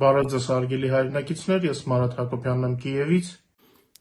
Բարև ձեզ հարգելի հայրենակիցներ, ես Մարատ Հակոբյանն եմ Կիևից։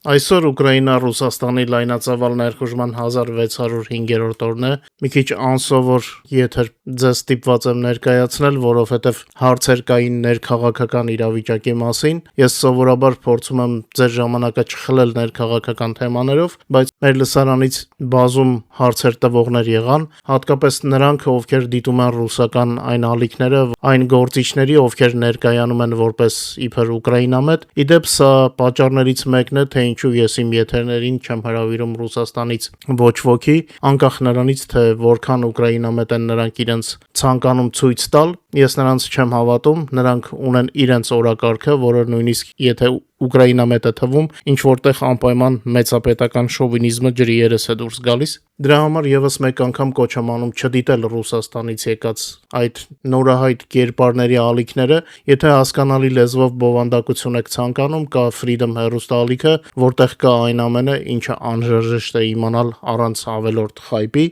Այսօր Ուկրաինա-Ռուսաստանի լայնածավալ ներխուժման 1605-րդ օրն է։ Մի քիչ անսովոր եթեր ձեզ ստիպված եմ ներկայացնել, որովհետև հարցեր կային ներքաղաքական իրավիճակի մասին։ Ես սովորաբար փորձում եմ ձեր ժամանակը չխլել ներքաղաքական թեմաներով, բայց մեր լսարանից բազում հարցեր տվողներ եղան, հատկապես նրանք, ովքեր դիտում են ռուսական այն ալիքները, այն գործիչների, ովքեր ներկայանում են որպես իբր ուկրաինամետ։ Իդեպ սա պատճառներից մեկն է, թե ինչու ես իմ եթերներին չեմ հրավիրում Ռուսաստանից ոչ ոքի, անկախ նրանից, թե որքան ուկրաինամետ են նրանք իրենց ցանկանում ցույց տալ, ես նրանց չեմ հավատում, նրանք ունեն իրենց օրակարգը, որը նույնիսկ եթե ուկրաինամետ է թվում, ինչ որտեղ անպայման մեծապետական շովինիզմը ջրի երես է դուրս գալիս։ Դրա համար եւս մեկ անգամ կոչ եմ անում չդիտել Ռուսաստանից եկած այդ նորահայտ կերպարների ալիքները, եթե հասկանալի լեզվով բովանդակություն եք ցանկանում, կա Freedom հեռուստաալիքը, որտեղ կա այն ամենը, ինչը անհրաժեշտ է իմանալ առանց ավելորդ խայբի։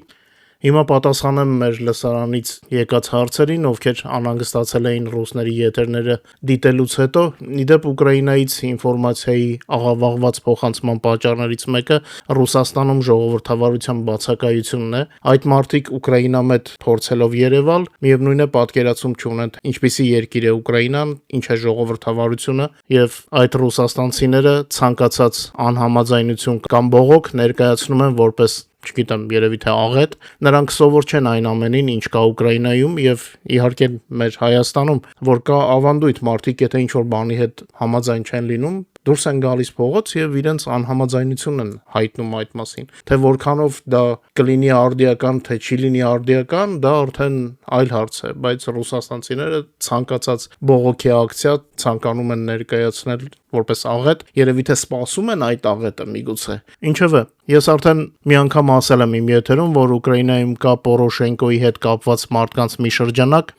Հիմա պատասխանեմ մեր լսարանից եկած հարցերին, ովքեր անհանգստացել էին ռուսների եթերները դիտելուց հետո։ Իդեպ Ուկրաինայից ինֆորմացիայի աղավաղված փոխանցման պատճառներից մեկը Ռուսաստանում ժողովրդավարության բացակայությունն է։ Այդ մարդիկ ուկրաինամետ փորձելով Երևալ, միևնույն է պատկերացում չունեն, ինչպիսի երկիր է Ուկրաինան, ինչ է ժողովրդավարությունը, եւ այդ ռուսաստանցիները ցանկացած անհամաձայնություն կամ բողոք ներկայացնում են որպես չգիտեմ, երևի թե աղետ, նրանք սովոր չեն այն ամենին, ինչ կա Ուկրաինայում եւ իհարկե մեր Հայաստանում, որ կա ավանդույթ մարդիկ, եթե ինչ-որ բանի հետ համաձայն չեն լինում, դուրս են գալիս փողոց եւ իրենց անհամաձայնությունն են հայտնում այդ մասին։ Թե որքանով դա կլինի արդիական, թե չի լինի արդիական, դա արդեն այլ հարց է, բայց ռուսաստանցիները ցանկացած բողոքի ակցիա ցանկանում են ներկայացնել որպես աղետ, երևի թե սպասում են այդ աղետը միգուցե։ Ինչևէ, ես արդեն մի անգամ ասել եմ իմ եթերում, որ Ուկրաինայում կա Պորոշենկոյի հետ կապված մարդկանց մի շրջանակ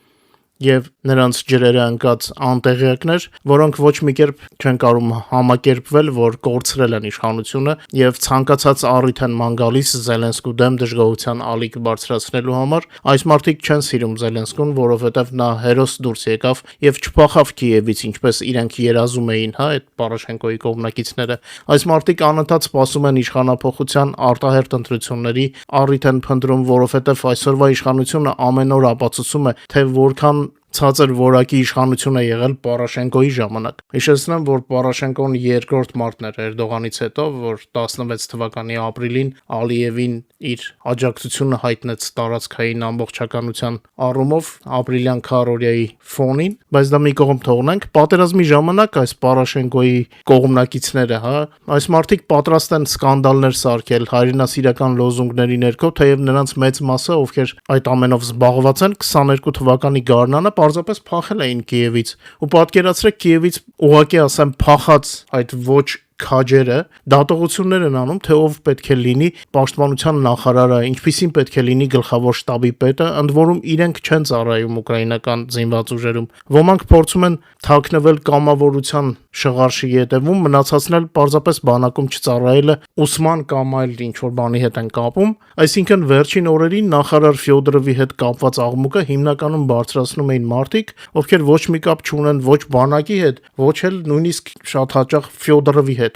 եւ նրանց ջրերը ընկած անտեղյակներ, որոնք ոչ մի կերպ չեն կարող համակերպվել, որ կորցրել են իշխանությունը եւ ցանկացած առիթ են ման գալիս Զելենսկու դեմ դժգոհության ալիք բարձրացնելու համար։ Այս մարդիկ չեն սիրում Զելենսկուն, որովհետեւ նա հերոս դուրս եկավ եւ չփախավ Կիևից, ինչպես իրենք երազում էին, այդ Պորոշենկոյի կողմնակիցները։ Այս մարդիկ անընդհատ սպասում են իշխանափոխության արտահերթ ընտրությունների, առիթ են փնտրում, որովհետեւ այսօրվա իշխանությունը ամեն օր ապացուցում է, թե որքան ցածր որակի իշխանություն է եղել Պորոշենկոյի ժամանակ։ Հիշեցնեմ, որ Պորոշենկոն երկրորդ մարտն էր Էրդողանից հետո, որ 16 թվականի ապրիլին Ալիևին իր աջակցությունը հայտնեց տարածքային ամբողջականության առումով ապրիլյան քարորիայի ֆոնին, բայց դա մի կողմ թողնենք։ Պատերազմի ժամանակ այս Պորոշենկոյի կողմնակիցները, այս մարդիկ պատրաստ են սկանդալներ սարքել հայրենասիրական լոզունգների ներքո, թեև նրանց մեծ մասը, ովքեր այդ ամենով զբաղված են, 22 թվականի գարնանը պարզապես փախել էին Կիևից։ Ու պատկերացրեք Կիևից ուղղակի ասեմ փախած այդ ոչ քաջերը դատողություններ են անում, թե ով պետք է լինի պաշտպանության նախարարը, ինչպիսին պետք է լինի գլխավոր շտաբի պետը, ընդ որում իրենք չեն ծառայում ուկրաինական զինված ուժերում։ Ոմանք փորձում են թաքնվել կամավորության շղարշի ետևում, մնացածն էլ պարզապես բանակում չծառայելը ուսման կամ այլ ինչ-որ բանի հետ են կապում։ Այսինքն վերջին օրերին նախարար Ֆյոդորովի հետ կապված աղմուկը հիմնականում բարձրացնում էին մարդիկ, ովքեր ոչ մի կապ չունեն ոչ բանակի հետ, ոչ էլ նույնիսկ շատ հաճախ Ֆյոդորովի հետ,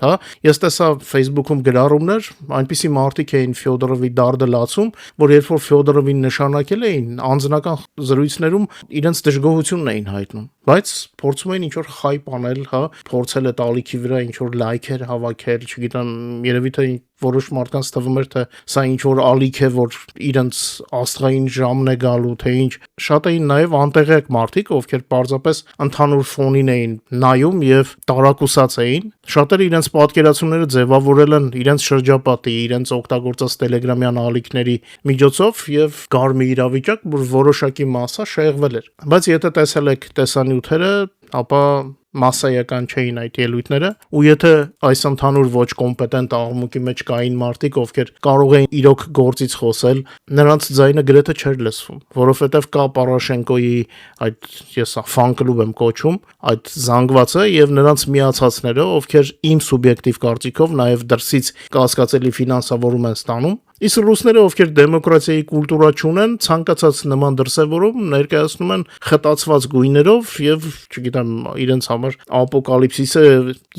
Ես տեսա Facebook-ում գրառումներ, այնպիսի մարդիկ էին Ֆյոդորովի դարդը լացում, որ երբ որ Ֆյոդորովին նշանակել էին, անձնական զրույցներում իրենց դժգոհությունն էին հայտնում, բայց փորձում էին ինչ-որ խայբ անել, փորձել այդ ալիքի վրա ինչ-որ լայքեր հավաքել, չգիտեմ, երևի թե որոշ մարդկանց թվում էր, թե սա ինչ-որ ալիք է, որ իրենց աստղային ժամն է գալու, թե ինչ։ Շատ էին նաև անտեղյակ մարդիկ, ովքեր պարզապես ընդհանուր ֆոնին էին նայում եւ տարակուսած էին։ Շատերը իրենց պատկերացումները ձևավորել են իրենց շրջապատի, իրենց օգտագործած տելեգրամյան ալիքների միջոցով եւ կար մի իրավիճակ, որ որոշակի մասը շեղվել էր։ Բայց եթե տեսել եք տեսանյութերը, ապա մասսայական չէին այդ ելույթները, ու եթե այս ընդհանուր ոչ կոմպետենտ աղմուկի մեջ կային մարդիկ, ովքեր կարող էին իրոք գործից խոսել, նրանց ձայնը գրեթե չէր լսվում, որովհետև կա Պորոշենկոյի այդ ես ֆան կլուբ եմ կոչում, այդ զանգվածը եւ նրանց միացածները, ովքեր իմ սուբյեկտիվ կարծիքով նաեւ դրսից կասկածելի ֆինանսավորում են ստանում, Իսկ ռուսները, ովքեր դեմոկրատիայի կուլտուրա չունեն, ցանկացած նման դրսևորում ներկայացնում են խտացված գույներով եւ, չգիտեմ, իրենց համար ապոկալիպսիս է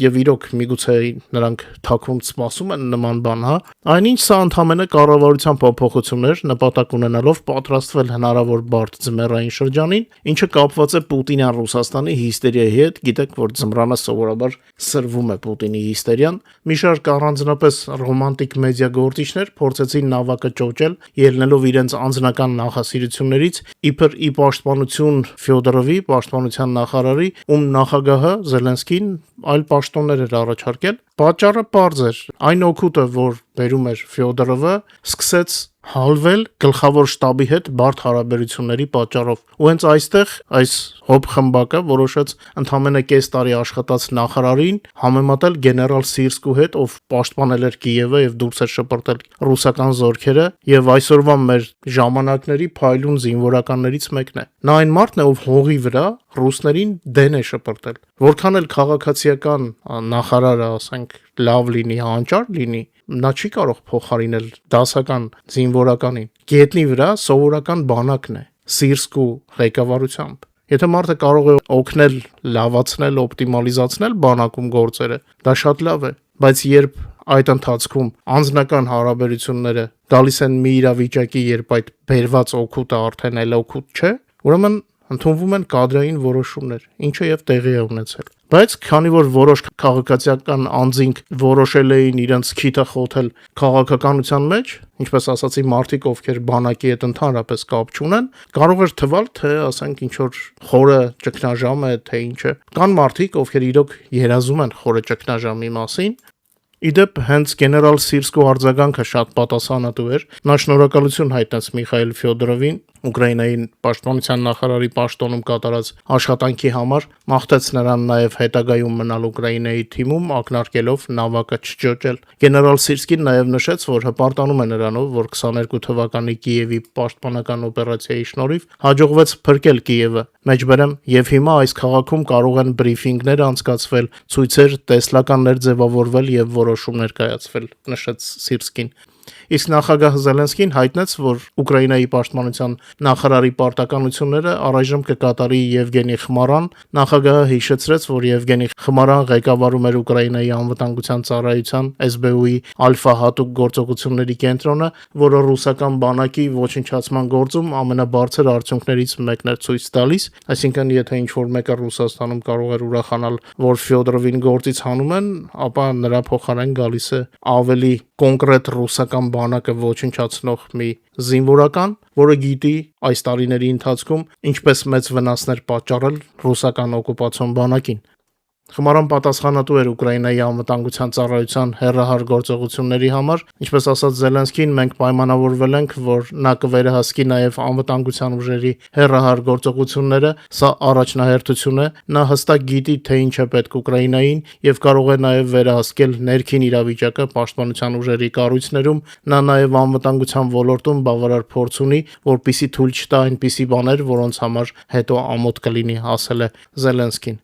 եւ իրոք միգուցե նրանք թաքուն սպասում են նման բան, հա։ Այնինչ սա ընդհանրապես կառավարության փոփոխություններ նպատակ ունենալով պատրաստվել հնարավոր բարդ ձմեռային շրջանին, ինչը կապված է Պուտինյան Ռուսաստանի հիստերիայի հետ, գիտեք, որ ձմռանը սովորաբար սրվում է Պուտինի հիստերիան, մի շարք առանձնապես ռոմանտիկ մեդիա գործիչներ փորձեցին նավակը ճոճել, ելնելով իրենց անձնական նախասիրություններից, իբր ի պաշտպանություն Ֆյոդորովի, պաշտպանության նախարարի, ում նախագահը Զելենսկին այլ պաշտոններ էր առաջարկել։ Պատճառը պարզ էր, այն օգուտը, որ բերում էր Ֆյոդորովը, սկսեց հալվել գլխավոր շտաբի հետ բարդ հարաբերությունների պատճառով։ Ու հենց այստեղ այս հոբ խմբակը որոշեց ընդամենը կես տարի աշխատած նախարարին համեմատել գեներալ Սիրսկու հետ, ով պաշտպանել էր Կիևը եւ դուրս էր շպրտել ռուսական զորքերը եւ այսօրվա մեր ժամանակների փայլուն զինվորականներից մեկն է։ Նա այն մարդն է, ով հողի վրա ռուսներին դեն է շպրտել։ Որքան էլ քաղաքացիական նախարարը, ասենք, լավ լինի, հանճար լինի, նա չի կարող փոխարինել դասական զինվորականին։ Գետնի վրա սովորական բանակն է Սիրսկու ղեկավարությամբ։ Եթե մարդը կարող է օգնել, լավացնել, օպտիմալիզացնել բանակում գործերը, դա շատ լավ է, բայց երբ այդ ընթացքում անձնական հարաբերությունները գալիս են մի իրավիճակի, երբ այդ բերված օգուտը արդեն էլ օգուտ չէ, ուրեմն ընդունվում են կադրային որոշումներ, ինչը եւ տեղի է ունեցել։ Բայց քանի որ որոշ քաղաքացիական անձինք որոշել էին իրենց քիթը խոթել քաղաքականության մեջ, ինչպես ասացի, մարդիկ, ովքեր բանակի հետ ընդհանրապես կապ չունեն, կարող էր թվալ, թե ասենք ինչ որ խորը ճգնաժամ է, թե ինչ է։ Կան մարդիկ, ովքեր իրոք երազում են խորը ճգնաժամի մասին։ Իդեպ հենց գեներալ Սիրսկու արձագանքը շատ պատասխանատու էր։ Նա շնորհակալություն հայտնեց Միխայել Ֆյոդորովին Ուկրաինայի պաշտպանության նախարարի պաշտոնում կատարած աշխատանքի համար, մաղթեց նրան նաև հետագայում մնալ Ուկրաինայի թիմում, ակնարկելով նավակը չճոճել։ Գեներալ Սիրսկին նաև նշեց, որ հպարտանում է նրանով, որ 22 թվականի Կիևի պաշտպանական օպերացիայի շնորհիվ հաջողվեց փրկել Կիևը։ Մեջբերեմ, եւ հիմա այս քաղաքում կարող են բրիֆինգներ անցկացվել, ցույցեր, տեսլականներ ձևավորվել եւ որոշումներ կայացվել, նշեց Սիրսկին։ Իսկ նախագահ Զելենսկին հայտնեց, որ Ուկրաինայի պաշտպանության նախարարի պարտականությունները առայժմ կկատարի Եվգենի Խմարան։ Նախագահը հիշեցրեց, որ Եվգենի Խմարան ղեկավարում էր Ուկրաինայի անվտանգության ծառայության SBU-ի Ալֆա հատուկ գործողությունների կենտրոնը, որը ռուսական բանակի ոչնչացման գործում ամենաբարձր արդյունքներից մեկն էր ցույց տալիս, այսինքն եթե ինչ-որ մեկը Ռուսաստանում կարող էր ուրախանալ, որ Ֆյոդորովին գործից հանում են, ապա նրա փոխարեն գալիս է ավելի կոնկրետ ռուսական բանակը ոչնչացնող մի զինվորական, որը գիտի այս տարիների ընթացքում ինչպես մեծ վնասներ պատճառել ռուսական օկուպացիոն բանակին։ Խմարան պատասխանատու էր Ուկրաինայի անվտանգության ծառայության հեռահար գործողությունների համար, ինչպես ասաց Զելենսկին, մենք պայմանավորվել ենք, որ նա կվերահսկի նաև անվտանգության ուժերի հեռահար գործողությունները, սա առաջնահերթություն է, նա հստակ գիտի, թե ինչ է պետք Ուկրաինային եւ կարող է նաև վերահսկել ներքին իրավիճակը պաշտպանության ուժերի կառույցներում, նա նաև անվտանգության ոլորտում բավարար փորձ ունի, որպիսի թույլ չտա այնպիսի բաներ, որոնց համար հետո ամոթ կլինի, ասել է Զելենսկին։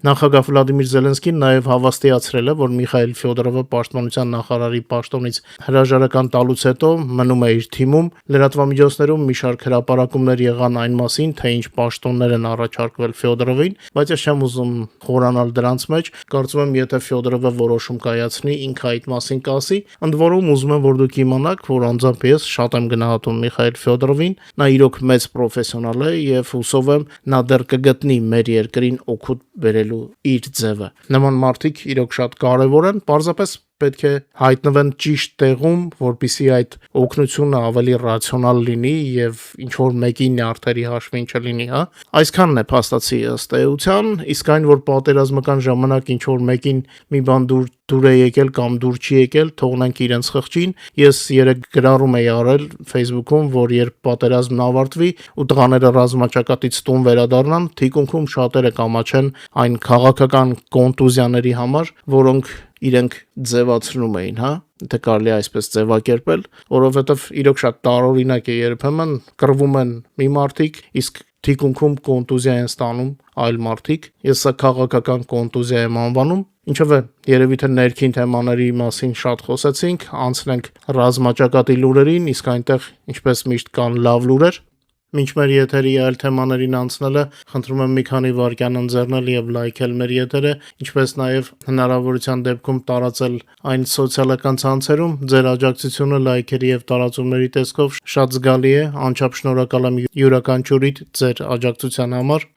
Նախագահ Վլադիմիր Զելենսկին նաև հավաստիացրել է, որ Միխայել Ֆյոդորովը պաշտպանության նախարարի պաշտոնից հրաժարական տալուց հետո մնում է իր թիմում։ Լրատվամիջոցներում մի շարք հրապարակումներ եղան այն մասին, թե ինչ պաշտոններ են առաջարկվել Ֆյոդորովին, բայց ես չեմ ուզում խորանալ դրանց մեջ։ Կարծում եմ, եթե Ֆյոդորովը որոշում կայացնի, ինքը այդ մասին կասի։ Ընդ որում ուզում եմ, որ դուք իմանաք, որ անձամբ ես շատ եմ գնահատում Միխայել Ֆյոդորովին, նա իրոք մեծ պրոֆեսիոնալ է եւ հուսով եմ նա դեռ կգտնի մեր երկրին օգուտ բերելու իր ձևը։ Նման մարդիկ իրոք շատ կարևոր են, պարզապես պետք է հայտնվեն ճիշտ տեղում, որպեսզի այդ օգնությունը ավելի ռացիոնալ լինի եւ ինչ որ մեկի նյարդերի հաշվին չլինի, հա։ Այսքանն է փաստացի ըստ էության, իսկ այն որ պատերազմական ժամանակ ինչ որ մեկին մի բան դուր է եկել կամ դուր չի եկել, թողնենք իրենց խղճին։ Ես երեք գրառում էի արել Facebook-ում, որ երբ պատերազմն ավարտվի ու տղաները ռազմաճակատից տուն վերադառնան, թիկունքում շատերը կամաչեն այն քաղաքական կոնտուզիաների համար, որոնք իրենք ձևացնում էին, հա, թե կարելի է այսպես ձևակերպել, որովհետև իրոք շատ տարօրինակ է երբեմն կռվում են մի մարդիկ, իսկ թիկունքում կոնտուզիա են ստանում այլ մարդիկ։ Ես սա քաղաքական կոնտուզիա եմ անվանում, Ինչով է, երևի թե ներքին թեմաների մասին շատ խոսեցինք, անցնենք ռազմաճակատի լուրերին, իսկ այնտեղ ինչպես միշտ կան լավ լուրեր։ Մինչ մեր եթերի այլ թեմաներին անցնելը, խնդրում եմ մի քանի վայրկյան ընձեռնել եւ լայքել մեր եթերը, ինչպես նաեւ հնարավորության դեպքում տարածել այն սոցիալական ցանցերում։ Ձեր աջակցությունը լայքերի եւ տարածումների տեսքով շատ զգալի է, անչափ շնորհակալ եմ յուրաքանչյուրիդ ձեր աջակցության համար։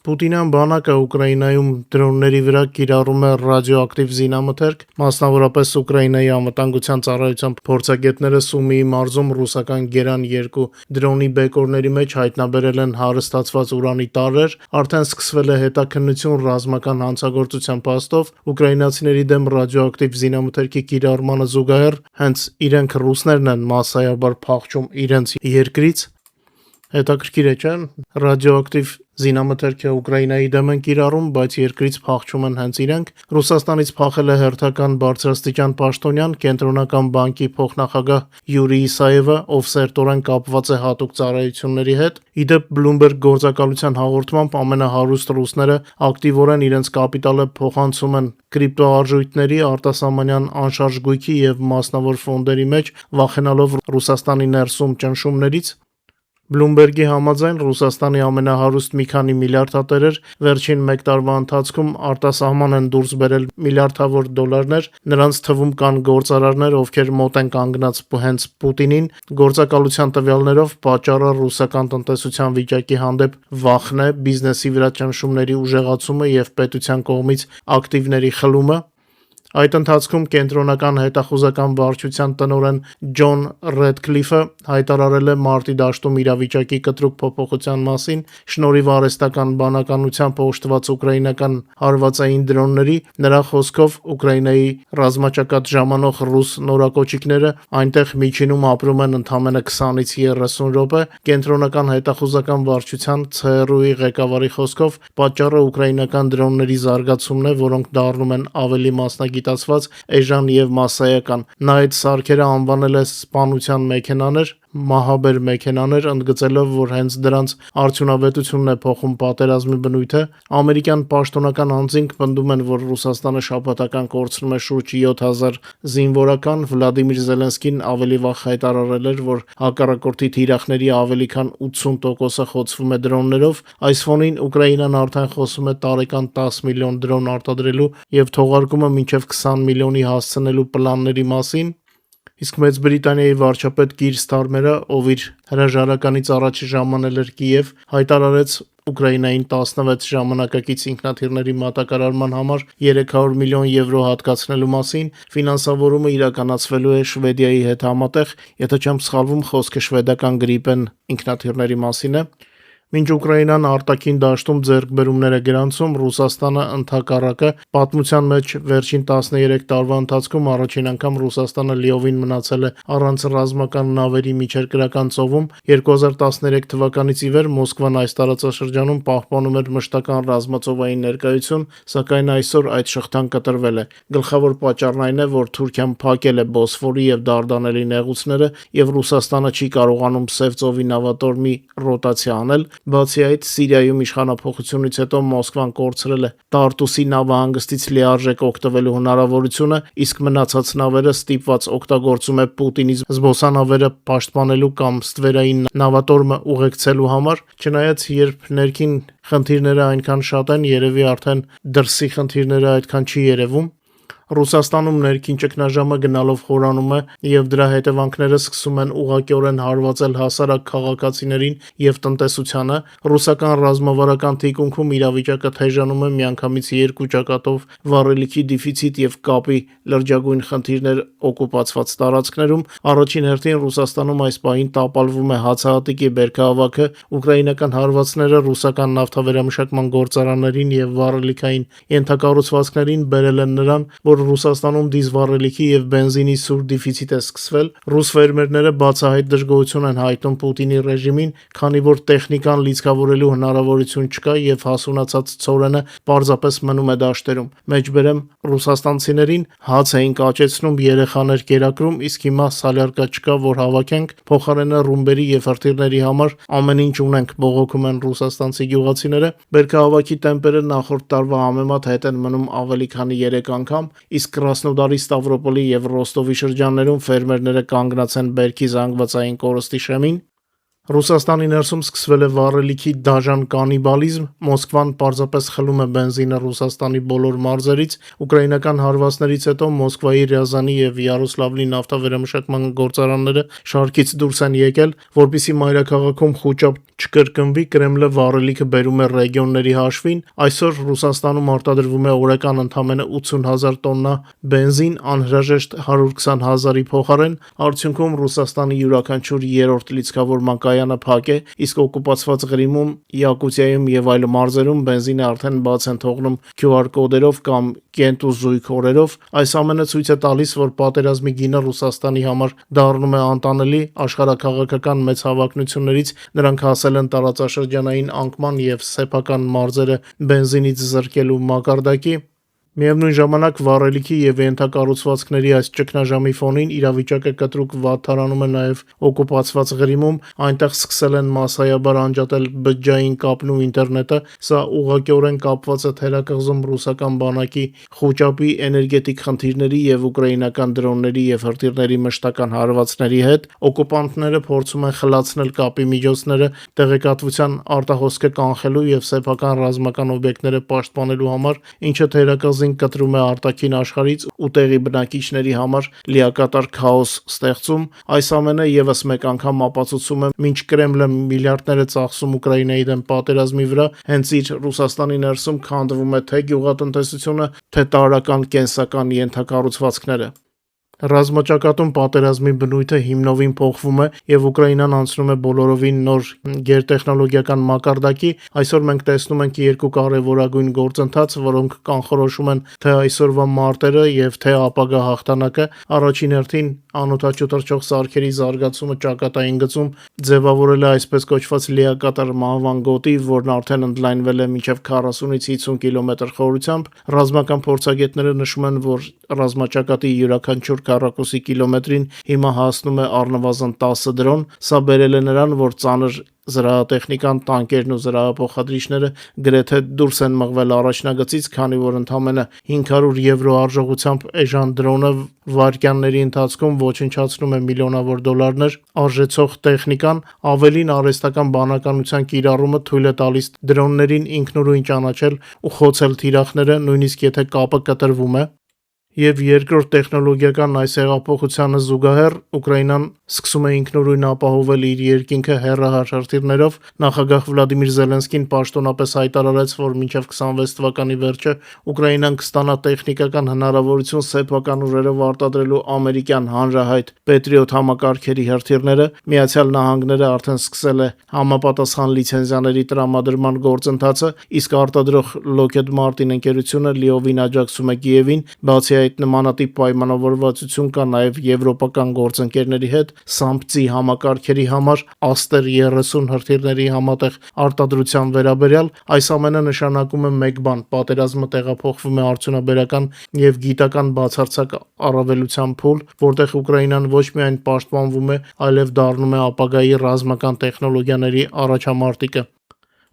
Պուտինյան բանակը Ուկրաինայում դրոնների վրա կիրառում է ռադիոակտիվ զինամթերք, մասնավորապես Ուկրաինայի անվտանգության ծառայության փորձագետները Սումիի մարզում ռուսական Գերան-2 դրոնի բեկորների մեջ հայտնաբերել են հարստացված ուրանի տարրեր, արդեն սկսվել է հետաքննություն ռազմական հանցագործության փաստով, ուկրաինացիների դեմ ռադիոակտիվ զինամթերքի կիրառմանը զուգահեռ հենց իրենք ռուսներն են մասսայաբար փախչում իրենց երկրից։ Հետաքրքիր է, չէ՞, ռադիոակտիվ զինամթերքը Ուկրաինայի դեմ են կիրառում, բայց երկրից փախչում են հենց իրենք։ Ռուսաստանից փախել է հերթական բարձրաստիճան պաշտոնյան, կենտրոնական բանկի փոխնախագահ Յուրի Իսաևը, ով սերտորեն կապված է հատուկ ծառայությունների հետ։ Ի դեպ, Bloomberg գործակալության հաղորդմամբ ամենահարուստ ռուսները ակտիվորեն իրենց կապիտալը փոխանցում են կրիպտոարժույթների, արտասահմանյան անշարժ գույքի եւ մասնավոր ֆոնդերի մեջ, վախենալով Ռուսաստանի ներսում ճնշումներից։ Bloomberg-ի համաձայն Ռուսաստանի ամենահարուստ մի քանի միլիարդատերեր վերջին մեկ տարվա ընթացքում արտասահման են դուրս բերել միլիարդավոր դոլարներ, նրանց թվում կան գործարարներ, ովքեր մոտ են կանգնած հենց Պուտինին։ Գործակալության տվյալներով պատճառը ռուսական տնտեսության վիճակի հանդեպ վախն է, բիզնեսի վրա ճնշումների ուժեղացումը եւ պետության կողմից ակտիվների խլումը։ Այդ ընթացքում կենտրոնական հետախուզական վարչության տնօրեն Ջոն Ռեդքլիֆը հայտարարել է մարտի դաշտում իրավիճակի կտրուկ փոփոխության մասին, շնորհիվ արհեստական բանականությամբ օժտված ուկրաինական հարվածային դրոնների։ Նրա խոսքով Ուկրաինայի ռազմաճակատ ժամանող ռուս նորակոչիկները այնտեղ միջինում ապրում են ընդամենը 20-ից 30 րոպե։ Կենտրոնական հետախուզական վարչության ՑՌՈ-ի ղեկավարի խոսքով պատճառը ուկրաինական դրոնների զարգացումն է, որոնք դառնում են ավելի մասնագիտացված, էժան եւ մասսայական։ Նա այդ սարքերը անվանել է սպանության մեքենաներ, մահաբեր մեքենաներ, ընդգծելով, որ հենց դրանց արդյունավետությունն է փոխում պատերազմի բնույթը։ Ամերիկյան պաշտոնական անձինք պնդում են, որ Ռուսաստանը շաբաթական կորցնում է շուրջ 7000 զինվորական։ Վլադիմիր Զելենսկին ավելի վաղ հայտարարել էր, որ հակառակորդի թիրախների ավելի քան 80%-ը խոցվում է դրոններով։ Այս ֆոնին Ուկրաինան արդեն խոսում է տարեկան 10 միլիոն դրոն արտադրելու եւ թողարկումը մինչեւ 20 միլիոնի հասցնելու պլանների մասին։ Իսկ Մեծ Բրիտանիայի վարչապետ Կիր Ստարմերը, ով իր հրաժարականից առաջ ժամանել էր Կիև, հայտարարեց Ուկրաինային 16 ժամանակակից ինքնաթիռների մատակարարման համար 300 միլիոն եվրո հատկացնելու մասին։ Ֆինանսավորումը իրականացվելու է Շվեդիայի հետ համատեղ, եթե չեմ սխալվում, խոսքը շվեդական Գրիպեն ինքնաթիռների մասին է։ Մինչ Ուկրաինան արտաքին դաշտում ձեռքբերումներ է գրանցում, Ռուսաստանը ընդհակառակը պատմության մեջ վերջին 13 տարվա ընթացքում առաջին անգամ Ռուսաստանը լիովին մնացել է առանց ռազմական նավերի միջերկրական ծովում։ 2013 թվականից ի վեր Մոսկվան այս տարածաշրջանում պահպանում էր մշտական ռազմածովային ներկայություն, սակայն այսօր այդ շղթան կտրվել է։ Գլխավոր պատճառն այն է, որ Թուրքիան փակել է Բոսֆորի եւ Դարդանելի նեղուցները եւ Ռուսաստանը չի կարողանում Սև ծովի նավատորմի ռոտացիա անել։ Բացի այդ, Սիրիայում իշխանափոխությունից հետո Մոսկվան կորցրել է Տարտուսի նավահանգստից լիարժեք օգտվելու հնարավորությունը, իսկ մնացած նավերը ստիպված օգտագործում է Պուտինի զբոսանավերը պաշտպանելու կամ ստվերային նավատորմը ուղեկցելու համար։ Չնայած, երբ ներքին խնդիրները այնքան շատ են, երևի արդեն դրսի խնդիրները այդքան չի երևում։ Ռուսաստանում ներքին ճգնաժամը գնալով խորանում է եւ դրա հետևանքները սկսում են ուղղակիորեն հարվածել հասարակ քաղաքացիներին եւ տնտեսությանը։ Ռուսական ռազմավարական թիկունքում իրավիճակը թեժանում է միանգամից երկու ճակատով՝ վառելիքի դեֆիցիտ եւ կապի լրջագույն խնդիրներ օկուպացված տարածքներում։ Առաջին հերթին Ռուսաստանում այս պահին տապալվում է հացահատիկի բերքահավաքը, ուկրաինական հարվածները ռուսական նավթավերամշակման գործարաններին եւ վառելիքային ենթակառուցվածքներին բերել են նրան, որ որ Ռուսաստանում դիզվառելիքի եւ բենզինի սուր դեֆիցիտ է սկսվել, ռուս ֆերմերները բացահայտ դժգոհություն են հայտնում Պուտինի ռեժիմին, քանի որ տեխնիկան լիցքավորելու հնարավորություն չկա եւ հասունացած ցորենը պարզապես մնում է դաշտերում։ Մեջբերեմ ռուսաստանցիներին հաց էին կաճեցնում, երեխաներ կերակրում, իսկ հիմա սալյարկա չկա, որ հավաքենք, փոխարենը ռումբերի եւ հրթիռների համար ամեն ինչ ունենք, բողոքում են ռուսաստանցի գյուղացիները։ Բերքահավաքի տեմպերը նախորդ տարվա համեմատ հետ են մնում ավելի քանի 3 անգամ, իսկ Կրասնոդարի, Ստավրոպոլի եւ Ռոստովի շրջաններում ֆերմերները կանգնած են բերքի զանգվածային կորստի շեմին։ Ռուսաստանի ներսում սկսվել է վառելիքի դաժան կանիբալիզմ, Մոսկվան պարզապես խլում է բենզինը Ռուսաստանի բոլոր մարզերից, ուկրաինական հարվածներից հետո Մոսկվայի, Ռիազանի եւ Յարոսլավլի նավթավերամշակման գործարանները շարքից դուրս են եկել, որպեսզի մայրաքաղաքում խոճապ չկրկնվի, Կրեմլը վառելիքը բերում է ռեգիոնների հաշվին, այսօր Ռուսաստանում արտադրվում է օրական ընդամենը 80,000 տոննա բենզին, անհրաժեշտ 120,000-ի փոխարեն, արդյունքում Ռուսաստանի յուրաքանչյուր երրորդ լիցքավորման կայանը փակ է, իսկ օկուպացված Ղրիմում, Յակուտիայում եւ այլ մարզերում բենզինը արդեն բաց են թողնում QR կոդերով կամ կենտ ու զույգ օրերով։ Այս ամենը ցույց է տալիս, որ պատերազմի գինը Ռուսաստանի համար դառնում է անտանելի, աշխարհաքաղաքական մեծ հավակնություններից նրանք հասել են տարածաշրջանային անկման եւ սեփական մարզերը բենզինից զրկելու մակարդակի։ Միևնույն ժամանակ վառելիքի եւ ենթակառուցվածքների այս ճգնաժամի ֆոնին իրավիճակը կտրուկ վատթարանում է նաեւ օկուպացված Ղրիմում, այնտեղ սկսել են մասսայաբար անջատել բջջային կապն ու ինտերնետը, սա ուղղակիորեն կապված է թերակղզում ռուսական բանակի խոճապի, էներգետիկ խնդիրների եւ ուկրաինական դրոնների եւ հրթիռների մշտական հարվածների հետ։ Օկուպանտները փորձում են խլացնել կապի միջոցները տեղեկատվության արտահոսքը կանխելու եւ սեփական ռազմական օբյեկտները պաշտպանելու համար, ինչը թերակղզին կտրում է արտաքին աշխարհից ու տեղի բնակիչների համար լիակատար քաոս ստեղծում։ Այս ամենը եւս մեկ անգամ ապացուցում է, մինչ Կրեմլը միլիարդներ է ծախսում Ուկրաինայի դեմ պատերազմի վրա, հենց իր Ռուսաստանի ներսում քանդվում է թե գյուղատնտեսությունը, թե տարրական կենսական ենթակառուցվածքները։ Ռազմաճակատում պատերազմի բնույթը հիմնովին փոխվում է եւ Ուկրաինան անցնում է բոլորովին նոր գերտեխնոլոգիական մակարդակի։ Այսօր մենք տեսնում ենք երկու կարևորագույն գործընթաց, որոնք կանխորոշում են թե այսօրվա մարտերը եւ թե ապագա հաղթանակը։ Առաջին հերթին անօդաչու թռչող սարքերի զարգացումը ճակատային գծում ձևավորել է այսպես կոչված լիակատար մահվան գոտի, որն արդեն ընդլայնվել է մինչև 40-ից 50 կիլոմետր խորությամբ։ Ռազմական փորձագետները նշում են, որ ռազմաճակատի յուրաքանչյուր քառակուսի կիլոմետրին հիմա հասնում է առնվազն 10 դրոն, սա բերել է նրան, որ ծանր զրահատեխնիկան, տանկերն ու զրահափոխադրիչները գրեթե դուրս են մղվել առաջնագծից, քանի որ ընդամենը 500 եվրո արժողությամբ էժան դրոնը վայրկյանների ընթացքում ոչնչացնում է միլիոնավոր դոլարներ արժեցող տեխնիկան, ավելին արհեստական բանականության կիրառումը թույլ է տալիս դրոններին ինքնուրույն ճանաչել ու խոցել թիրախները, նույնիսկ եթե կապը կտրվում է։ Եվ երկրորդ տեխնոլոգիական այս հեղափոխությանը զուգահեռ Ուկրաինան սկսում է ինքնուրույն ապահովել իր երկինքը հեռահար հրթիռներով։ Նախագահ Վլադիմիր Զելենսկին պաշտոնապես հայտարարեց, որ մինչև 26 թվականի վերջը Ուկրաինան կստանա տեխնիկական հնարավորություն սեփական ուժերով արտադրելու ամերիկյան հանրահայտ Patriot համակարգերի հրթիռները։ Միացյալ Նահանգները արդեն սկսել է համապատասխան լիցենզիաների տրամադրման գործընթացը, իսկ արտադրող Lockheed Martin ընկերությունը լիովին աջակցում է Կիևին, բացի այդ նմանատիպ պայմանավորվածություն կա նաև եվրոպական գործընկերների հետ Սամպծի համակարգերի համար Aster 30 հրթիռների համատեղ արտադրության վերաբերյալ։ Այս ամենը նշանակում է մեկ բան՝ պատերազմը տեղափոխվում է արդյունաբերական եւ գիտական բացարձակ առավելության փուլ, որտեղ Ուկրաինան ոչ միայն պաշտպանվում է, այլև դառնում է ապագայի ռազմական տեխնոլոգիաների առաջամարտիկը։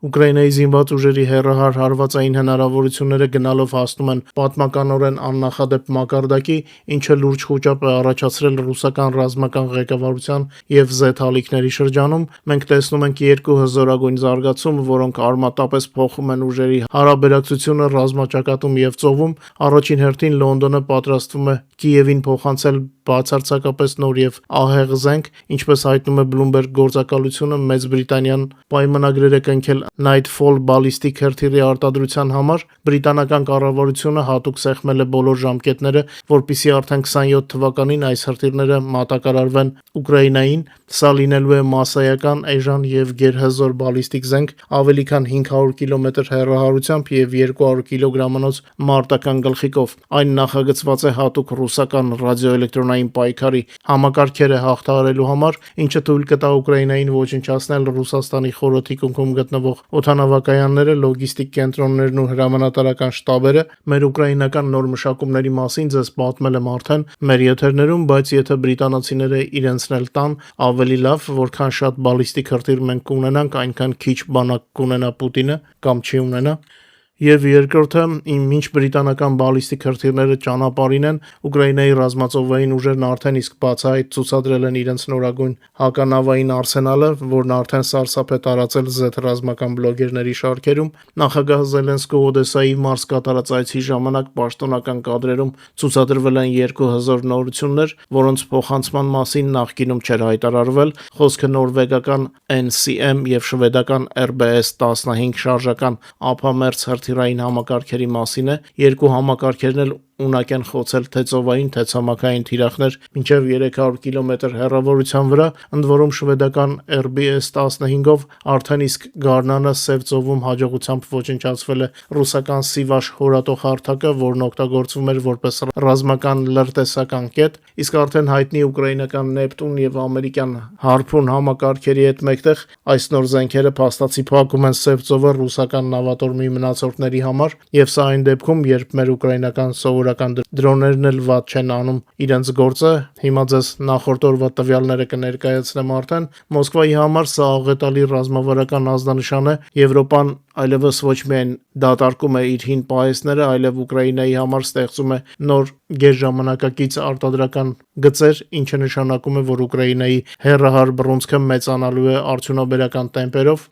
Ուկրաինայի զինված ուժերի հեռահար հարվածային հնարավորությունները գնալով հասնում են պատմականորեն աննախադեպ մակարդակի, ինչը լուրջ խոճապ է առաջացրել ռուսական ռազմական ղեկավարության եւ զեթալիքների շրջանում։ Մենք տեսնում ենք երկու հզորագույն զարգացում, որոնք արմատապես փոխում են ուժերի հարաբերակցությունը ռազմաճակատում եւ ծովում։ Առաջին հերթին Լոնդոնը պատրաստվում է Կիևին փոխանցել բացարձակապես նոր եւ ահեղ զենք, ինչպես հայտնում է Bloomberg գործակալությունը, Մեծ Բրիտանիան պայմանագրեր է կնքել Nightfall բալիստիկ հրթիռի արտադրության համար։ Բրիտանական կառավարությունը հատուկ սեղմել է բոլոր ժամկետները, որպեսզի արդեն 27 թվականին այս հրթիռները մատակարարվեն Ուկրաինային։ Սա լինելու է մասսայական, էժան եւ գերհզոր բալիստիկ զենք, ավելի քան 500 կիլոմետր հեռահարությամբ եւ 200 կիլոգրամանոց մարտական գլխիկով։ Այն նախագծված է հատուկ ռուսական ռադիոէլեկտրոնային պայքարի համակարգերը հաղթահարելու համար, ինչը թույլ կտա Ուկրաինային ոչնչացնել Ռուսաստանի խորը թիկունքում գտնվող օդանավակայանները, լոգիստիկ կենտրոններն ու հրամանատարական շտաբերը։ Մեր ուկրաինական նոր մշակումների մասին ձեզ պատմել եմ արդեն մեր եթերներում, բայց եթե բրիտանացիները իրենցնել տան, ավելի լավ, որքան շատ բալիստիկ հրթիռ մենք կունենանք, այնքան քիչ բանակ կունենա Պուտինը կամ չի ունենա։ Եվ երկրորդը, ինչ բրիտանական բալիստիկ հրթիռները ճանապարհին են, Ուկրաինայի ռազմածովային ուժերն արդեն իսկ բացահայտ ցուցադրել են իրենց նորագույն հականավային արսենալը, որն արդեն սարսափ է տարածել Z ռազմական բլոգերների շարքերում։ Նախագահ Զելենսկու Օդեսայի մարզ կատարած այցի ժամանակ պաշտոնական կադրերում ցուցադրվել են 2 հզոր նորություններ, որոնց փոխանցման մասին նախկինում չէր հայտարարվել։ Խոսքը նորվեգական NCM եւ շվեդական RBS-15 շարժական ափամերձ հրթիռային համակարգերի մասին է։ Երկու համակարգերն էլ ունակ են խոցել թե ծովային, թե ցամաքային թիրախներ մինչև 300 կիլոմետր հեռավորության վրա, ընդ որում շվեդական RBS-15-ով արդեն իսկ գարնանը Սև ծովում հաջողությամբ ոչնչացվել է ռուսական Սիվաշ հորատող հարթակը, որն օգտագործվում էր որպես ռազմական լրտեսական կետ, իսկ արդեն հայտնի ուկրաինական Նեպտուն եւ ամերիկյան Հարփուն համակարգերի հետ մեկտեղ այս նոր զենքերը փաստացի փակում են Սև ծովը ռուսական նավատորմի մնացորդների համար, եւ սա այն դեպքում, երբ մեր ուկրաինական սովորական դրոններն էլ վատ չեն անում իրենց գործը։ Հիմա ձեզ նախորդ օրվա տվյալները կներկայացնեմ արդեն։ Մոսկվայի համար սա աղետալի ռազմավարական ազդանշան է։ Եվրոպան այլևս ոչ միայն դատարկում է իր հին պահեստները, այլև Ուկրաինայի համար ստեղծում է նոր գերժամանակակից արտադրական գծեր, ինչը նշանակում է, որ Ուկրաինայի հեռահար բռունցքը մեծանալու է արդյունաբերական տեմպերով։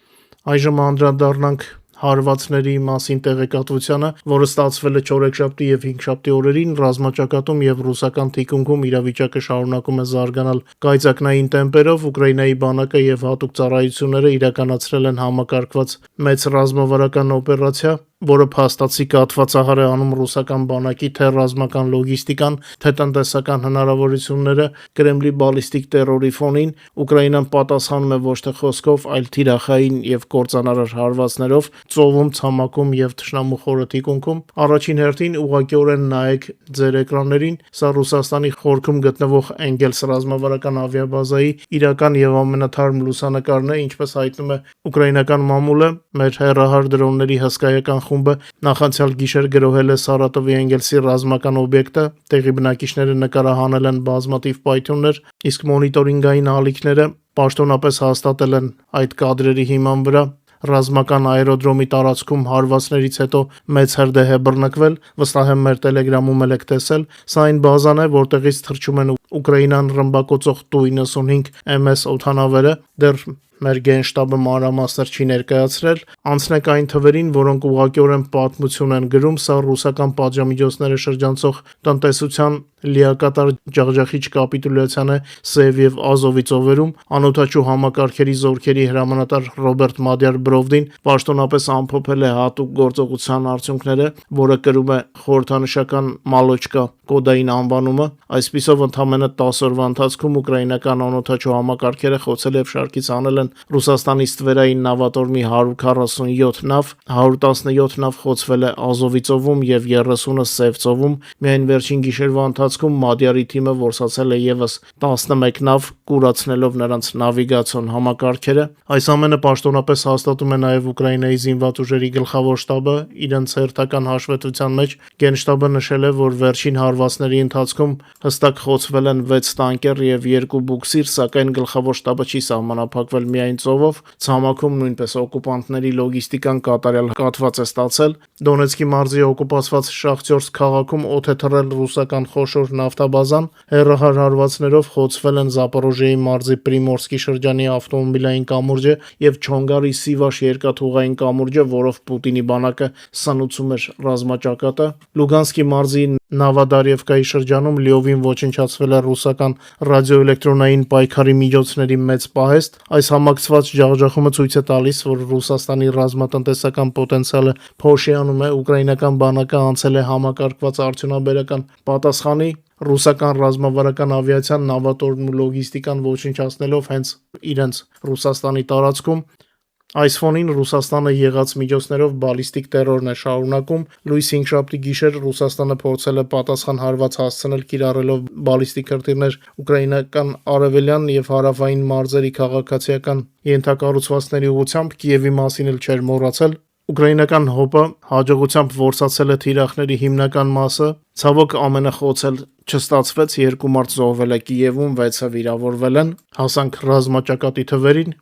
Այժմ անդրադառնանք հարվածների մասին տեղեկատվությանը, որը ստացվել է չորեքշաբթի եւ հինգշաբթի օրերին ռազմաճակատում եւ ռուսական թիկունքում իրավիճակը շարունակում է զարգանալ կայծակնային տեմպերով։ Ուկրաինայի բանակը եւ հատուկ ծառայությունները իրականացրել են համակարգված մեծ ռազմավարական օպերացիա, որը փաստացի կաթվածահար է անում ռուսական բանակի թե ռազմական լոգիստիկան, թե տնտեսական հնարավորությունները Կրեմլի բալիստիկ տերորի ֆոնին։ Ուկրաինան պատասխանում է ոչ թե խոսքով, այլ թիրախային եւ կործանարար հարվածներով ծովում, ցամաքում եւ թշնամու խորը թիկունքում։ Առաջին հերթին ուղղակիորեն նայեք ձեր էկրաններին, սա Ռուսաստանի խորքում գտնվող Էնգելս ռազմավարական ավիաբազայի իրական եւ ամենաթարմ լուսանկարն է, ինչպես հայտնում է ուկրաինական մամուլը։ Մեր հեռահար դրոնների հսկայական խումբը նախանցյալ գիշեր գրոհել է Սարատովի Էնգելսի ռազմական օբյեկտը, տեղի բնակիչները նկարահանել են բազմաթիվ պայթյուններ, իսկ մոնիտորինգային ալիքները պաշտոնապես հաստատել են այդ կադրերի հիման վրա։ Ռազմական աերոդրոմի տարածքում հարվածներից հետո մեծ հրդեհ է բռնկվել, վստահ եմ մեր տելեգրամում եք տեսել։ Սա այն բազան է, որտեղից թռչում են Ուկրաինան ռմբակոծող Tu-95 MS օդանավերը։ Դեռ մեր գենշտաբը մանրամասներ չի ներկայացրել։ Անցնենք այն թվերին, որոնք ուղղակիորեն պատմություն են գրում։ Սա ռուսական պատժամիջոցները շրջանցող տնտեսության լիակատար ջախջախիչ կապիտուլյացիան է Սև եւ Ազովի ծովերում։ Անօդաչու համակարգերի զորքերի հրամանատար Ռոբերտ Մադյար-Բրովդին պաշտոնապես ամփոփել է հատուկ գործողության արդյունքները, որը կրում է խորհրդանշական Մալոչկա կոդային անվանումը։ Այսպիսով ընդամենը 10 օրվա ընթացքում ուկրաինական անօդաչու համակարգերը խոցել եւ շարքից հանել են Ռուսաստանի ստվերային նավատորմի 147 նավ, 117 նավ խոցվել է Ազովի ծովում եւ 30-ը Սև ծովում։ Միայն վերջին գիշերվա ընթացքում Մադյարի թիմը որսացել է եւս 11 նավ, կուրացնելով նրանց նավիգացիոն համակարգերը։ Այս ամենը պաշտոնապես հաստատում է նաեւ Ուկրաինայի զինված ուժերի գլխավոր շտաբը իրենց հերթական հաշվետվության մեջ։ Գենշտաբը նշել է, որ վերջին հարվածների ընթացքում հստակ խոցվել են 6 տանկեր եւ 2 բուկսիր, սակայն գլխավոր շտաբը չի սահմանափակվել միայն ծովով, ցամաքում նույնպես օկուպանտների լոգիստիկան կատարյալ կաթված է ստացել։ Դոնեցկի մարզի օկուպացված Շախտյորսկ քաղաքում օդ է թռել ռուսական խոշոր նավթաբազան, հեռահար հարվածներով խոցվել են Զապորոժիեի մարզի Պրիմորսկի շրջանի ավտոմոբիլային կամուրջը եւ Չոնգարի Սիվաշ երկաթուղային կամուրջը, որով Պուտինի բանակը սնուցում էր ռազմաճակատը։ Լուգանսկի մարզի Նավադարևկայի շրջանում լիովին ոչնչացվել է ռուսական ռադիոէլեկտրոնային պայքարի միջոցների մեծ պահեստ։ Այս համակցված ջախջախումը ցույց է տալիս, որ Ռուսաստանի ռազմատնտեսական պոտենցիալը փոշիանում է, ուկրաինական բանակը անցել է համակարգված արդյունաբերական պատասխանի, ռուսական ռազմավարական ավիացիան, նավատորմն ու լոգիստիկան ոչնչացնելով հենց իրենց Ռուսաստանի տարածքում։ Այս ֆոնին Ռուսաստանը եղած միջոցներով բալիստիկ տերորն է շարունակում։ Լույս 5-շաբթի գիշեր Ռուսաստանը փորձել է պատասխան հարված հասցնել կիրառելով բալիստիկ հրթիռներ ուկրաինական արևելյան եւ հարավային մարզերի քաղաքացիական ենթակառուցվածքների ուղղությամբ, Կիևի մասին էլ չէր մոռացել։ Ուկրաինական ՀՕՊ-ը հաջողությամբ որսացել է թիրախների հիմնական մասը, ցավոք ամենախոցը չստացվեց, 2 մարդ զոհվել է Կիևում, 6-ը վիրավորվել են։ Հասանք ռազմաճակատի թվերին։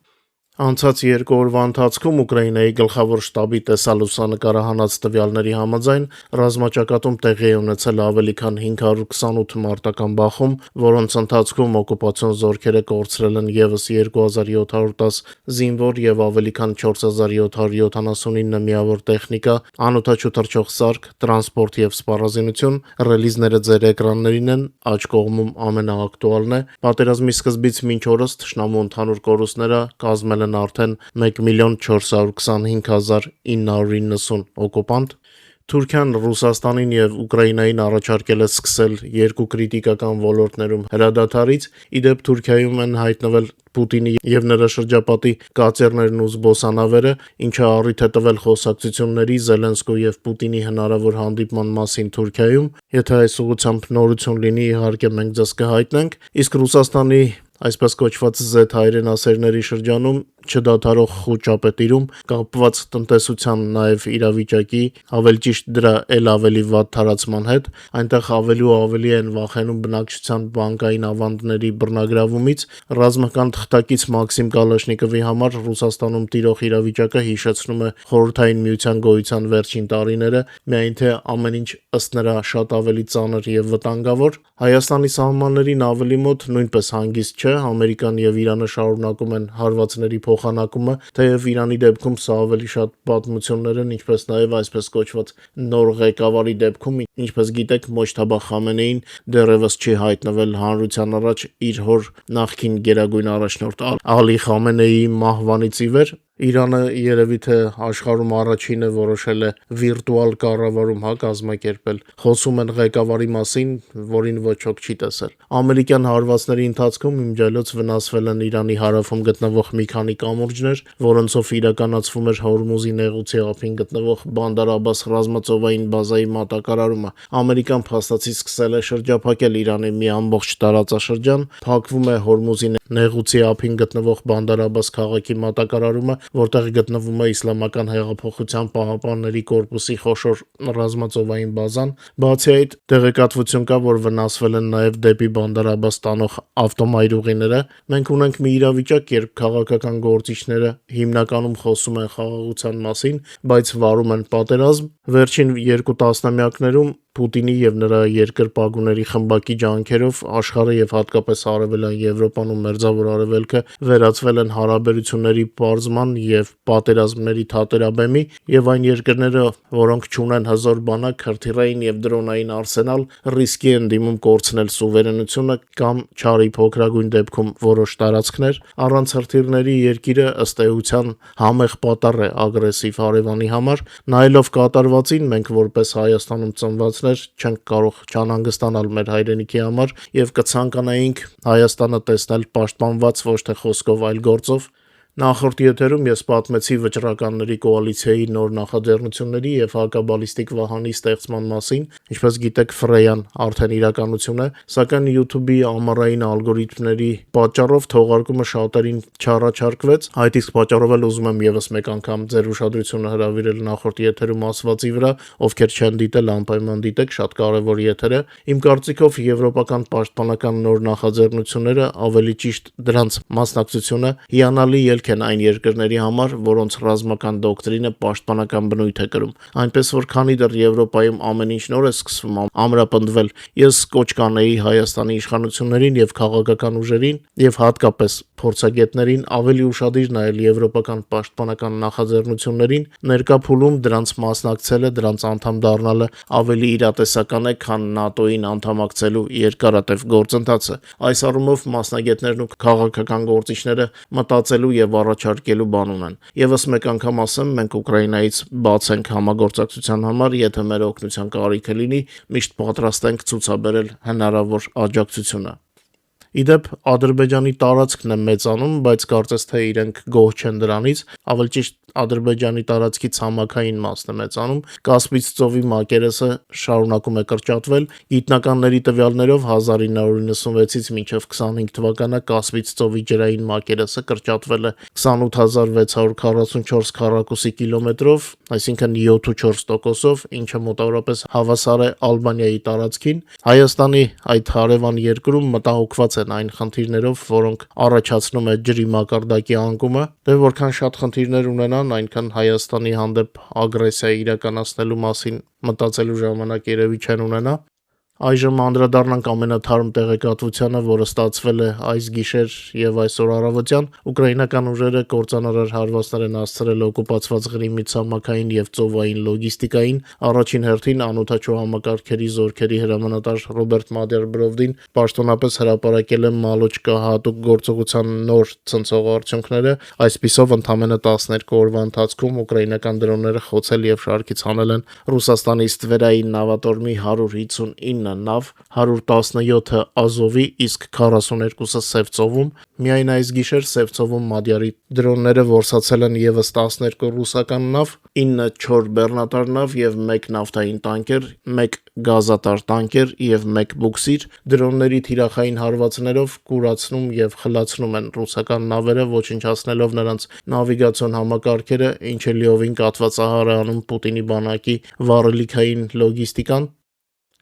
Անցած 2 օրվա ընթացքում Ուկրաինայի գլխավոր շտաբի տեսալուսանկարը հանած տվյալների համաձայն ռազմաճակատում տեղի է ունեցել ավելի քան 528 մարտական բախում, որոնց ընթացքում օկուպացիոն զորքերը կորցրել են ևս 2710 զինվոր եւ ավելի քան 4779 միավոր տեխնիկա, անօդաչու թռչող սարք, տրանսպորտ եւ սպառազինություն։ Ռելիզները ձեր էկրաններին են, աջ կողմում ամենաակտուալն է։ Պատերազմի սկզբից մինչ օրս թշնամու ընդհանուր կորուստները կազմել են արդեն 1,425,990 օկուպանտ։ Թուրքիան Ռուսաստանին եւ Ուկրաինային առաջարկել է սկսել 2 կրիտիկական ոլորտներում հրադադարից։ Իդեպ Թուրքիայում են հայտնվել Պուտինի եւ նրա շրջապատի կացերներն ու զբոսանավերը, ինչը առիթ է տվել խոսակցությունների Զելենսկու եւ Պուտինի հնարավոր հանդիպման մասին Թուրքիայում։ Եթե այս ուղղությամբ նորություն լինի, իհարկե մենք ձեզ կհայտնենք։ Իսկ Ռուսաստանի այսպես կոչված Z հայրենասերների շրջանում չդադարող խոճապետիրում կապված տնտեսության նաև իրավիճակի, ավելի ճիշտ դրա էլ ավելի վատ թարացման հետ, այնտեղ ավելի ու ավելի են վախենում բնակչության բանկային ավանդների բռնագրավումից։ Ռազմական թղթակից Մաքսիմ Կալաշնիկովի համար Ռուսաստանում տիրող իրավիճակը հիշեցնում է Խորհրդային Միության գոյության վերջին տարիները, միայն թե ամեն ինչ ըստ նրա շատ ավելի ծանր եւ վտանգավոր։ Հայաստանի սահմաններին ավելի մոտ նույնպես հանգիստ չէ, Ամերիկան եւ Իրանը շարունակում են հարվածների փոխանակումը, թեև Իրանի դեպքում սա ավելի շատ պատմություններ են, ինչպես նաև այսպես կոչված նոր ղեկավարի դեպքում, ինչպես գիտեք, Մոջթաբա Խամենեին դեռևս չի հայտնվել հանրության առաջ իր հոր նախկին գերագույն առաջնորդ Ալի Խամենեիի մահվանից ի վեր։ Իրանը երևի թե աշխարհում առաջինը որոշել է վիրտուալ կառավարում կազմակերպել։ Խոսում են ղեկավարի մասին, որին ոչ ոք չի տեսել։ Ամերիկյան հարվածների ընթացքում իմջայլոց վնասվել են Իրանի հարավում գտնվող մի քանի կամուրջներ, որոնցով իրականացվում էր Հորմուզի նեղուցի ափին գտնվող Բանդար Աբբաս ռազմածովային բազայի մատակարարումը։ Ամերիկան փաստացի սկսել է շրջափակել Իրանի մի ամբողջ տարածաշրջան, փակվում է Հորմուզի նեղուցի ափին գտնվող Բանդար Աբբաս քաղաքի մատակարարումը, որտեղ գտնվում է Իսլամական հեղափոխության պահապանների կորպուսի խոշոր ռազմածովային բազան։ Բացի այդ, տեղեկատվություն կա, որ վնասվել են նաև դեպի Բանդար Աբբաս տանող ավտոմայրուղիները։ Մենք ունենք մի իրավիճակ, երբ քաղաքական գործիչները հիմնականում խոսում են խաղաղության մասին, բայց վարում են պատերազմ։ Վերջին 2 տասնամյակներում Պուտինի եւ նրա երկրպագուների խմբակի ջանքերով աշխարհը եւ հատկապես Արևելյան Եվրոպան ու Մերձավոր Արևելքը վերածվել են հարաբերությունների պարզման եւ պատերազմների թատերաբեմի, եւ այն երկրները, որոնք չունեն հզոր բանակ, հրթիռային եւ դրոնային արսենալ, ռիսկի են դիմում կորցնել սուվերենությունը կամ չարի փոքրագույն դեպքում որոշ տարածքներ։ Առանց հրթիռների երկիրը ըստ էության համեղ պատառ է ագրեսիվ հարևանի համար։ Նայելով կատարվածին, մենք որպես Հայաստանում ծնված չենք կարող չանհանգստանալ մեր հայրենիքի համար եւ կցանկանայինք Հայաստանը տեսնել պաշտպանված ոչ թե խոսքով, այլ գործով։ Նախորդ եթերում ես պատմեցի վճռականների կոալիցիայի նոր նախաձեռնությունների եւ հակաբալիստիկ վահանի ստեղծման մասին։ Ինչպես գիտեք, Ֆրեյան արդեն իրականություն է, սակայն YouTube-ի ամառային ալգորիթմների պատճառով թողարկումը շատերին չառաջարկվեց։ Այդ իսկ պատճառով էլ ուզում եմ եւս մեկ անգամ ձեր ուշադրությունը հրավիրել նախորդ եթերում ասվածի վրա, ովքեր չեն դիտել, անպայման դիտեք, շատ կարեւոր եթեր է։ Իմ կարծիքով եվրոպական պաշտպանական նոր նախաձեռնությունները, ավելի ճիշտ դրանց մասնակցությունը, հիանալի մելք են այն երկրների համար, որոնց ռազմական դոկտրինը պաշտպանական բնույթ է կրում։ Այնպես որ քանի դեռ Եվրոպայում ամեն ինչ նոր է սկսվում ամրապնդվել, ես կոչ կանեի Հայաստանի իշխանություններին եւ քաղաքական ուժերին եւ հատկապես փորձագետներին ավելի ուշադիր նայել եվրոպական պաշտպանական նախաձեռնություններին, ներկա փուլում դրանց մասնակցելը, դրանց անդամ դառնալը ավելի իրատեսական է, քան ՆԱՏՕ-ին անդամակցելու երկարատև գործընթացը։ Այս առումով մասնագետներն ու քաղաքական գործիչները մտածելու եւ առաջարկելու բան ունեն։ Եվս մեկ անգամ ասեմ, մենք Ուկրաինայից բաց ենք համագործակցության համար, եթե մեր օգնության կարիքը լինի, միշտ պատրաստ ենք ցուցաբերել հնարավոր աջակցությունը։ Իդեպ Ադրբեջանի տարածքն է մեծանում, բայց կարծես թե իրենք գոհ չեն դրանից, ավելի ճիշտ Ադրբեջանի տարածքի ցամաքային մասն է մեծանում, Կասպից ծովի մակերեսը շարունակում է կրճատվել, գիտնականների տվյալներով 1996-ից մինչև 25 թվականը Կասպից ծովի ջրային մակերեսը կրճատվել է 28644 քառակուսի կիլոմետրով, այսինքն 7.4%-ով, ինչը մոտավորապես հավասար է Ալբանիայի տարածքին։ Հայաստանի այդ հարևան երկրում մտահոգված են այն խնդիրներով, որոնք առաջացնում է ջրի մակարդակի անկումը, դե որքան շատ խնդիրներ ունենան, այնքան Հայաստանի հանդեպ ագրեսիա իրականացնելու մասին մտածելու ժամանակ երևի չեն ունենա։ Այժմ անդրադառնանք ամենաթարմ տեղեկատվությանը, որը ստացվել է այս գիշեր եւ այսօր առավոտյան։ Ուկրաինական ուժերը կործանարար հարվածներ են հասցրել օկուպացված Ղրիմի ցամաքային եւ ծովային լոգիստիկային, առաջին հերթին անօդաչու համակարգերի զորքերի հրամանատար Ռոբերտ Մադեր-Բրովդին պաշտոնապես հրապարակել է Մալոչկա հատուկ գործողության նոր ցնցող արդյունքները։ Այսպիսով ընդամենը 12 օրվա ընթացքում ուկրաինական դրոնները խոցել եւ շարքից հանել են Ռուսաստանի ստվերային նավատորմի 159 նավ, 117-ը Ազովի, իսկ 42-ը Սև ծովում։ Միայն այս գիշեր Սև ծովում Մադյարի դրոնները որսացել են եւս 12 ռուսական նավ, 9 չոր բեռնատար նավ եւ 1 նավթային տանկեր, 1 գազատար տանկեր եւ 1 բուքսիր։ Դրոնների թիրախային հարվածներով կուրացնում եւ խլացնում են ռուսական նավերը, ոչնչացնելով նրանց նավիգացիոն համակարգերը, ինչը լիովին կատվածահար է անում Պուտինի բանակի վառելիքային լոգիստիկան։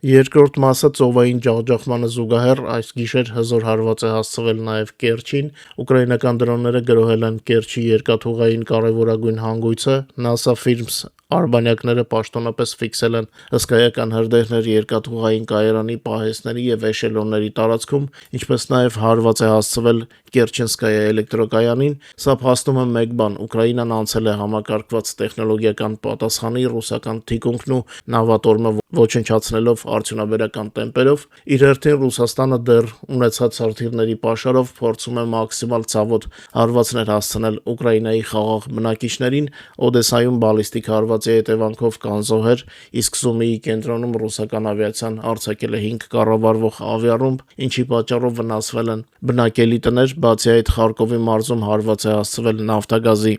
Երկրորդ մասը ծովային ջախջախմանը զուգահեռ այս գիշեր հզոր հարված է հասցվել նաև Կերչին։ Ուկրաինական դրոնները գրոհել են Կերչի երկաթուղային կարևորագույն հանգույցը։ NASA Films արբանյակները պաշտոնապես ֆիքսել են հսկայական հրդեհներ երկաթուղային կայարանի պահեստների եւ էշելոնների տարածքում, ինչպես նաև հարված է հասցվել Կերչենսկայա էլեկտրոկայանին։ Սա փաստում է մեկ բան. Ուկրաինան անցել է համակարգված տեխնոլոգիական պատասխանի, ռուսական թիկունքն ու նավատորմը ոչնչացնելով արդյունաբերական տեմպերով։ Իր հերթին Ռուսաստանը դեռ ունեցած հրթիռների պաշարով փորձում է մաքսիմալ ցավոտ հարվածներ հասցնել Ուկրաինայի խաղաղ բնակիչներին։ Օդեսայում բալիստիկ հարվածի հետևանքով կան զոհեր, իսկ Սումիի կենտրոնում ռուսական ավիացիան արձակել է 5 կառավարվող ավիառումբ, ինչի պատճառով վնասվել են բնակելի տներ։ Բացի այդ, Խարկովի մարզում հարված է հասցվել նավթագազի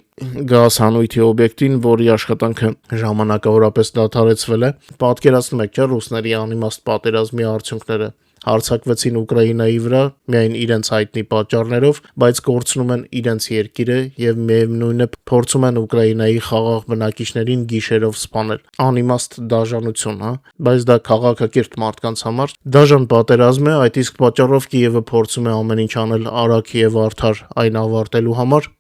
գազ հանույթի օբյեկտին, որի աշխատանքը ժամանակավորապես դադարեցվել է։ Պատկերացնում եք, չէ՞, ռուսների անիմաստ պատերազմի արդյունքները հարձակվեցին Ուկրաինայի վրա միայն իրենց հայտնի պատճառներով, բայց կորցնում են իրենց երկիրը եւ միևնույնն է փորձում են Ուկրաինայի խաղաղ բնակիչներին գիշերով սպանել։ Անիմաստ դաժանություն, հա, բայց դա քաղաքակիրթ մարդկանց համար դաժան պատերազմ է, այդ իսկ պատճառով Կիևը փորձում է ամեն ինչ անել արագ եւ արդար այն ավարտելու համար։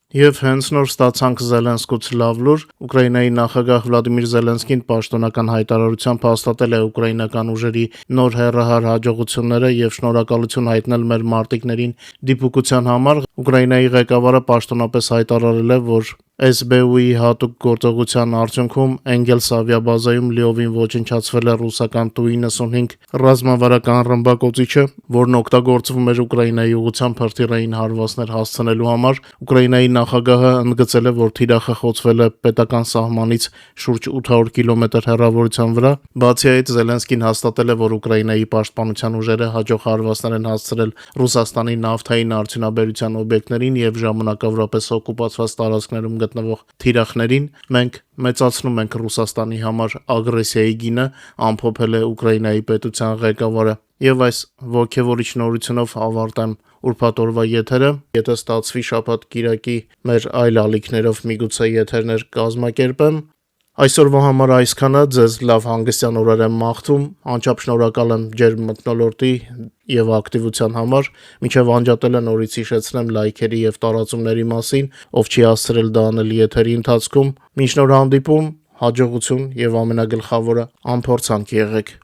Եվ հենց նոր ստացանք Զելենսկուց լավ լուր։ Ուկրաինայի նախագահ Վլադիմիր Զելենսկին պաշտոնական հայտարարությամբ հաստատել է ուկրաինական ուժերի նոր հեռահար հաջողությունները եւ շնորհակալություն հայտնել մեր մարտիկներին դիպուկության համար։ Ուկրաինայի ղեկավարը պաշտոնապես հայտարարել է, որ SBU-ի հատուկ գործողության արդյունքում Էնգելս ավիաբազայում լիովին ոչնչացվել է ռուսական Tu-95 ռազմավարական ռմբակոծիչը, որն օգտագործվում էր Ուկրաինայի ուղղությամբ հրթիռային հարվածներ հասցնելու համար։ Ուկրաինայի նախագահը ընդգծել է, որ թիրախը խոցվել է պետական սահմանից շուրջ 800 կիլոմետր հեռավորության վրա։ Բացի այդ, Զելենսկին հաստատել է, որ Ուկրաինայի պաշտպանության ուժերը հաջող հարվածներ են հասցրել Ռուսաստանի նավթային արդյունաբերության օբյեկտներին եւ ժամանակավորապես օկուպացված տարածքներում գտնվող թիրախներին։ Մենք մեծացնում ենք Ռուսաստանի համար ագրեսիայի գինը, ամփոփել է Ուկրաինայի պետության ղեկավարը։ Եվ այս ոգևորիչ նորությունով ավարտեմ ուրբաթ օրվա եթերը։ Եթե ստացվի շաբաթ կիրակի մեր այլ ալիքներով միգուցե եթերներ կազմակերպեմ։ Այսօրվա համար այսքանը, ձեզ լավ հանգստյան օրեր եմ մաղթում, անչափ շնորհակալ եմ ջեր մթնոլորտի եւ ակտիվության համար, մինչեւ անջատելը նորից հիշեցնեմ լայքերի եւ տարածումների մասին, ով չի հասցրել դա անել եթերի ընթացքում, մինչ նոր հանդիպում, հաջողություն եւ ամենագլխավորը անփորձանք եղեք։